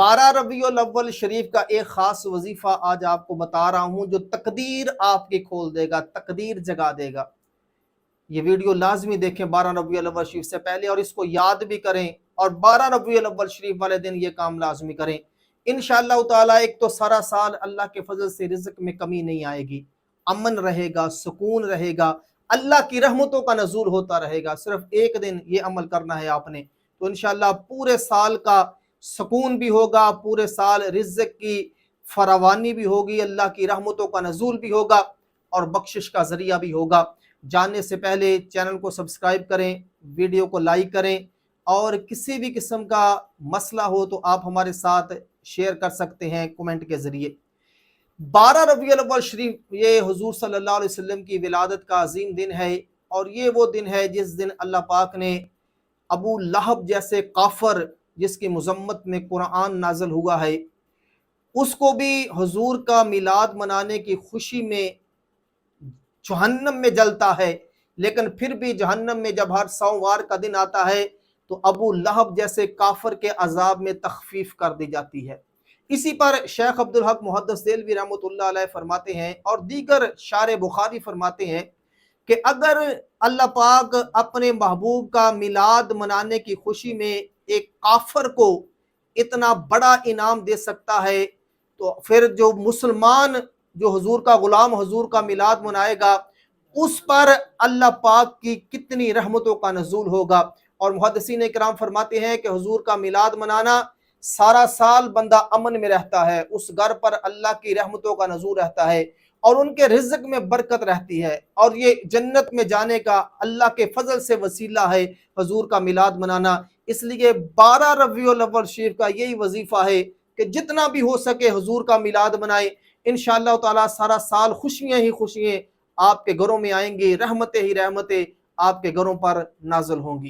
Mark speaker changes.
Speaker 1: 12 रबीउल अव्वल शरीफ का एक खास वजीफा आज आपको बता रहा हूं जो तकदीर आपकी खोल देगा, तकदीर जगा देगा। ये वीडियो लाजमी देखें 12 रबीउल अव्वल शरीफ से पहले और इसको याद भी करें और 12 रबीउल अव्वल शरीफ वाले दिन ये काम लाजमी करें। इंशाअल्लाह ताला एक तो सारा साल अल्लाह के फजल से रिज़्क में कमी नहीं आएगी, अमन रहेगा, सुकून रहेगा, अल्लाह की रहमतों का नज़ूल होता रहेगा। सिर्फ एक दिन ये अमल करना है आपने, तो इंशाअल्लाह पूरे साल का सुकून भी होगा, पूरे साल रिज़्क की फरावानी भी होगी, अल्लाह की रहमतों का नज़ूल भी होगा और बख्शिश का ज़रिया भी होगा। जानने से पहले चैनल को सब्सक्राइब करें, वीडियो को लाइक करें और किसी भी किस्म का मसला हो तो आप हमारे साथ शेयर कर सकते हैं कमेंट के ज़रिए। 12 रबीउल अव्वल शरीफ ये हुजूर सल्लल्लाहु अलैहि वसल्लम की विलादत का अजीम दिन है और ये वो दिन है जिस दिन अल्लाह पाक ने अबू लहब जैसे काफर जिसकी मुज़म्मत में कुरान नाज़िल हुआ है, उसको भी हुजूर का मिलाद मनाने की खुशी में जहन्नम में जलता है, लेकिन फिर भी जहन्नम में जब हर सोमवार का दिन आता है तो अबू लहब जैसे काफर के अजाब में तखफीफ कर दी जाती है। इसी पर शेख अब्दुल हक मुहद्दिस देलवी रहमतुल्लाह अलैह फरमाते हैं और दीगर शारे बुखारी फरमाते हैं कि अगर अल्लाह पाक अपने महबूब का मिलाद मनाने की खुशी में एक काफर को इतना बड़ा इनाम दे सकता है, तो फिर जो मुसलमान जो हुजूर का गुलाम हुजूर का मिलाद मनाएगा उस पर अल्लाह पाक की कितनी रहमतों का नज़ूल होगा। और मुहद्दिसीन इकराम फरमाते हैं कि हुजूर का मिलाद मनाना सारा साल बंदा अमन में रहता है, उस घर पर अल्लाह की रहमतों का नज़ूल रहता है और उनके रिज़्क में बरकत रहती है और ये जन्नत में जाने का अल्लाह के फजल से वसीला है हुजूर का मिलाद मनाना। इसलिए 12 रबीउल अव्वल शरीफ का यही वजीफा है कि जितना भी हो सके हुजूर का मिलाद मनाए। इंशाअल्लाह ताला सारा साल खुशियां ही खुशियां आपके घरों में आएंगी, रहमतें ही रहमतें आपके घरों पर नाज़िल होंगी।